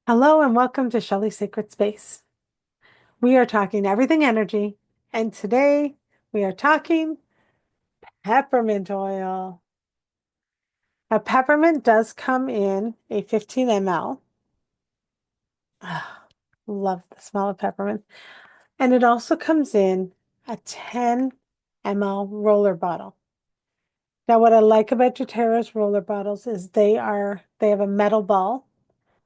Hello and welcome to Shelley's Sacred Space. We are talking everything energy, and today we are talking peppermint oil. Now, peppermint does come in a 15 ml. Ah, love the smell of peppermint. And it also comes in a 10 ml roller bottle. Now, what I like about doTERRA's roller bottles is they have a metal ball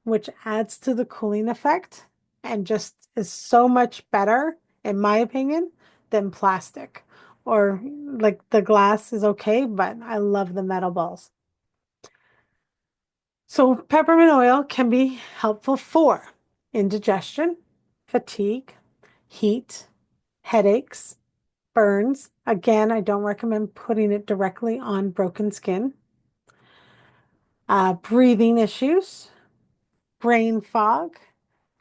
which adds to the cooling effect and just is so much better, in my opinion, than plastic. Or like the glass is okay, but I love the metal balls. So peppermint oil can be helpful for indigestion, fatigue, heat, headaches, burns. Again, I don't recommend putting it directly on broken skin. Breathing issues, brain fog,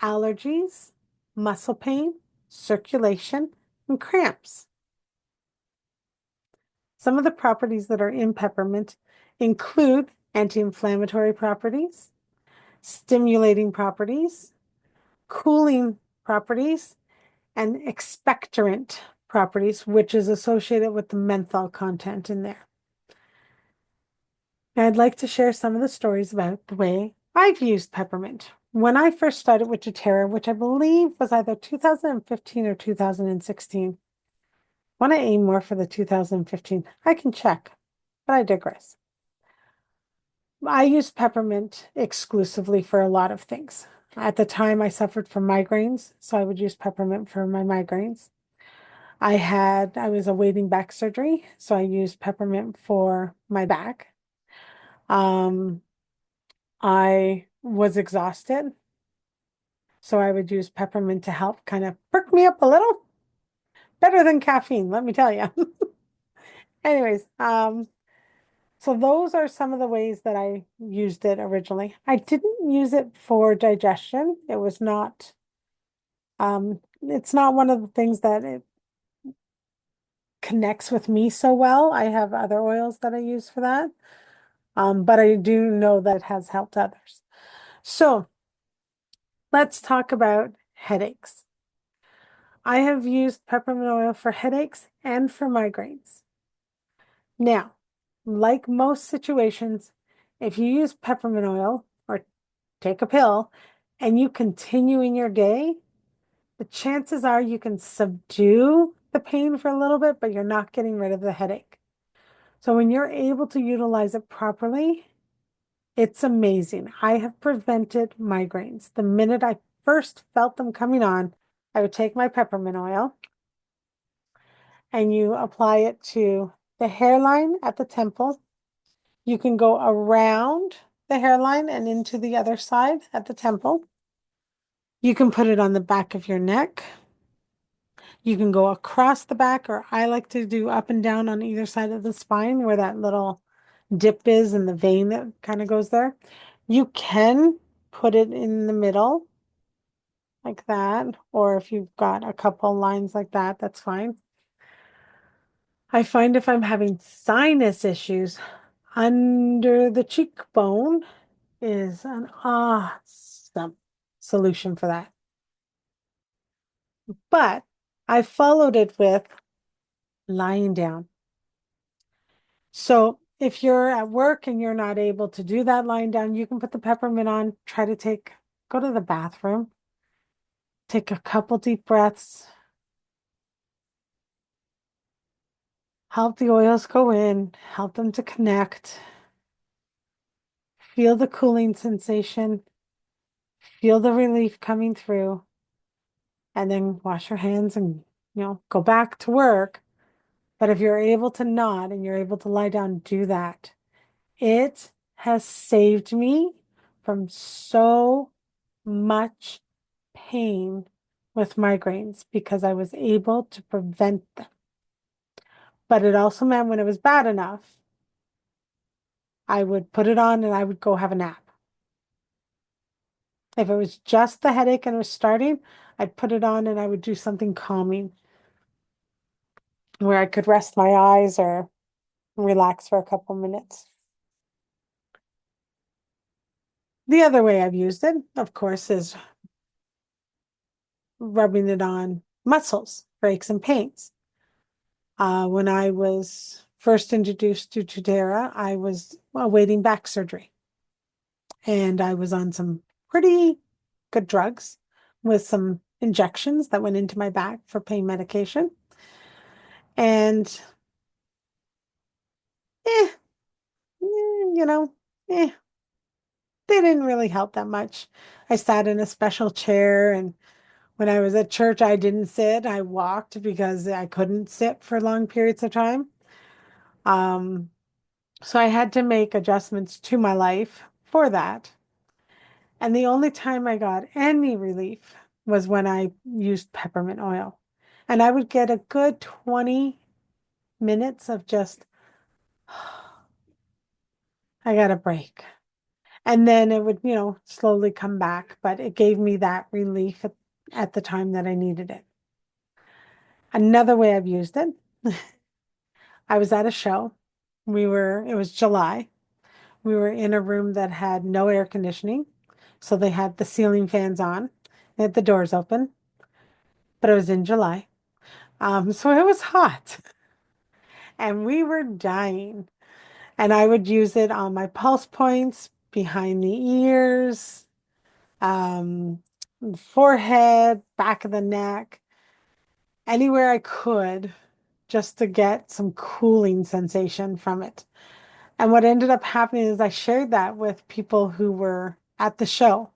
allergies, muscle pain, circulation, and cramps. Some of the properties that are in peppermint include anti-inflammatory properties, stimulating properties, cooling properties, and expectorant properties, which is associated with the menthol content in there. And I'd like to share some of the stories about the way I've used peppermint. When I first started with doTERRA, which I believe was either 2015 or 2016, I want to aim more for the 2015. I can check, but I digress. I used peppermint exclusively for a lot of things. At the time, I suffered from migraines, so I would use peppermint for my migraines. I was awaiting back surgery, so I used peppermint for my back. Um, I was exhausted, so I would use peppermint to help kind of perk me up a little. Better than caffeine, let me tell you. Anyways, so those are some of the ways that I used it originally. I didn't use it for digestion. It's not one of the things that it connects with me so well. I have other oils that I use for that. But I do know that it has helped others. So let's talk about headaches. I have used peppermint oil for headaches and for migraines. Now, like most situations, if you use peppermint oil or take a pill and you continue in your day, the chances are you can subdue the pain for a little bit, but you're not getting rid of the headache. So when you're able to utilize it properly, it's amazing. I have prevented migraines. The minute I first felt them coming on, I would take my peppermint oil and you apply it to the hairline at the temple. You can go around the hairline and into the other side at the temple. You can put it on the back of your neck. You can go across the back, or I like to do up and down on either side of the spine where that little dip is and the vein that kind of goes there. You can put it in the middle like that, or if you've got a couple lines like that, that's fine. I find if I'm having sinus issues, under the cheekbone is an awesome solution for that. But I followed it with lying down. So if you're at work and you're not able to do that lying down, you can put the peppermint on, go to the bathroom, take a couple deep breaths, help the oils go in, help them to connect, feel the cooling sensation, feel the relief coming through, and then wash your hands and, go back to work. But if you're able to not and you're able to lie down, do that. It has saved me from so much pain with migraines because I was able to prevent them. But it also meant when it was bad enough, I would put it on and I would go have a nap. If it was just the headache and it was starting, I'd put it on and I would do something calming where I could rest my eyes or relax for a couple minutes. The other way I've used it, of course, is rubbing it on muscles for aches and pains. When I was first introduced to Tudera, I was awaiting back surgery, and I was on some pretty good drugs with some injections that went into my back for pain medication. And eh, you know, eh, they didn't really help that much. I sat in a special chair, and when I was at church, I didn't sit. I walked because I couldn't sit for long periods of time. Um, so I had to make adjustments to my life for that. And the only time I got any relief was when I used peppermint oil. And I would get a good 20 minutes of just, I got a break. And then it would, slowly come back, but it gave me that relief at the time that I needed it. Another way I've used it, I was at a show. It was July. We were in a room that had no air conditioning. So they had the ceiling fans on, they had the doors open, but it was in July. So it was hot and we were dying. And I would use it on my pulse points, behind the ears, um, forehead, back of the neck, anywhere I could, just to get some cooling sensation from it. And what ended up happening is I shared that with people who were at the show.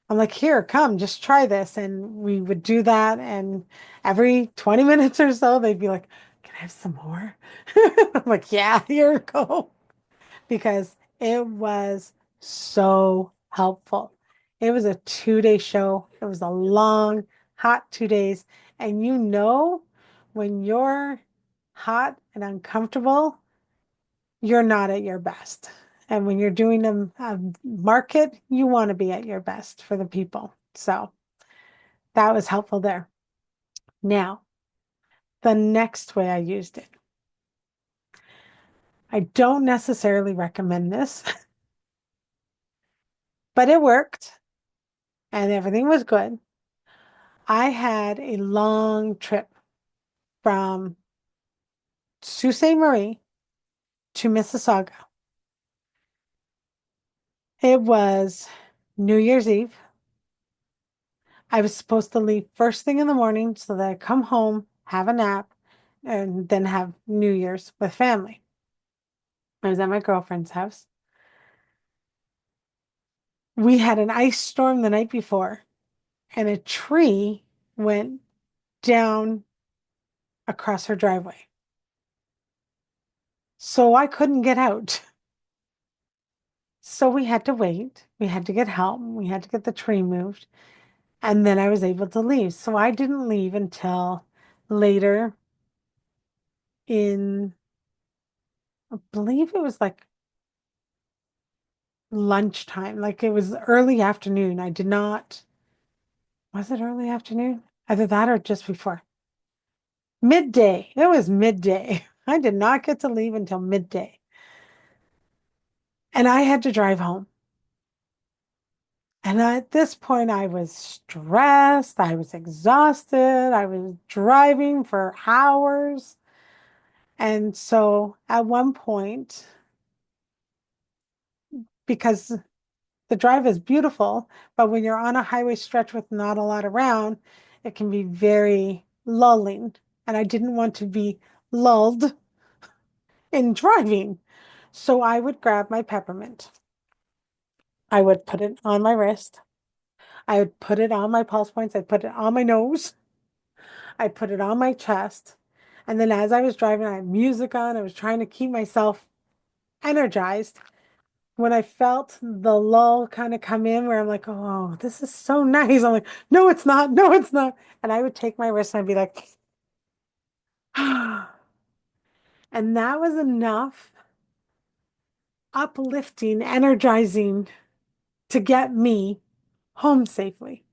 I'm like, here, come, just try this. And we would do that. And every 20 minutes or so, they'd be like, can I have some more? I'm like, yeah, here you go. Because it was so helpful. It was a 2-day show. It was a long, hot 2 days. And when you're hot and uncomfortable, you're not at your best. And when you're doing a market, you want to be at your best for the people. So that was helpful there. Now, the next way I used it, I don't necessarily recommend this, but it worked and everything was good. I had a long trip from Sault Ste. Marie to Mississauga. It was New Year's Eve. I was supposed to leave first thing in the morning so that I come home, have a nap, and then have New Year's with family. I was at my girlfriend's house. We had an ice storm the night before, and a tree went down across her driveway. So I couldn't get out. So we had to wait. We had to get help. We had to get the tree moved. And then I was able to leave. So I didn't leave until later in, I believe it was like lunchtime. Like it was early afternoon. Was it early afternoon? Either that or just before. Midday. It was midday. I did not get to leave until midday. And I had to drive home. And at this point, I was stressed. I was exhausted. I was driving for hours. And so at one point, because the drive is beautiful, but when you're on a highway stretch with not a lot around, it can be very lulling. And I didn't want to be lulled in driving. So I would grab my peppermint. I would put it on my wrist. I would put it on my pulse points. I'd put it on my nose. I'd put it on my chest. And then as I was driving, I had music on. I was trying to keep myself energized. When I felt the lull kind of come in where I'm like, oh, this is so nice. I'm like, no, it's not. No, it's not. And I would take my wrist and I'd be like, and that was enough uplifting, energizing to get me home safely.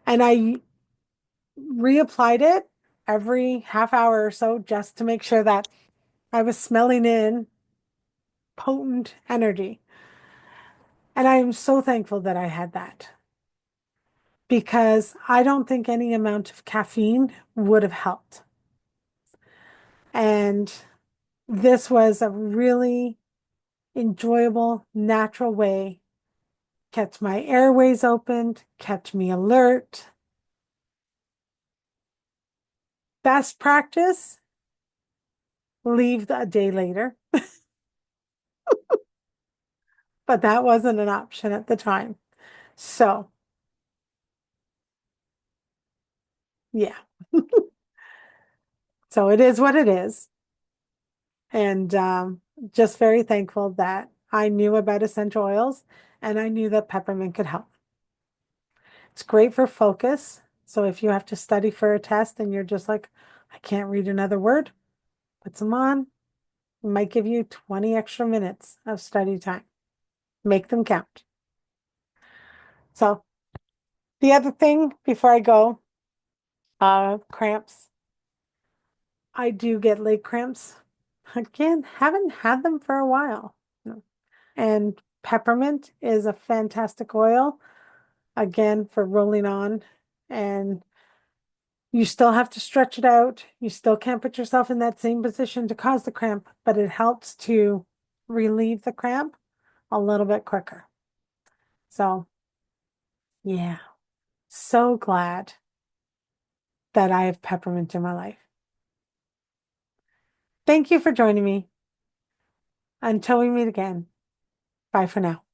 And I reapplied it every half hour or so just to make sure that I was smelling in potent energy. And I am so thankful that I had that because I don't think any amount of caffeine would have helped. And this was a really enjoyable, natural way, kept my airways opened, kept me alert. Best practice, leave a day later, but that wasn't an option at the time. So, yeah. So it is what it is. And just very thankful that I knew about essential oils and I knew that peppermint could help. It's great for focus. So if you have to study for a test and you're just like, I can't read another word, put some on. It might give you 20 extra minutes of study time. Make them count. So the other thing before I go, cramps. I do get leg cramps. Again, haven't had them for a while. No. And peppermint is a fantastic oil, again, for rolling on. And you still have to stretch it out. You still can't put yourself in that same position to cause the cramp, but it helps to relieve the cramp a little bit quicker. So, yeah, so glad that I have peppermint in my life. Thank you for joining me. Until we meet again, bye for now.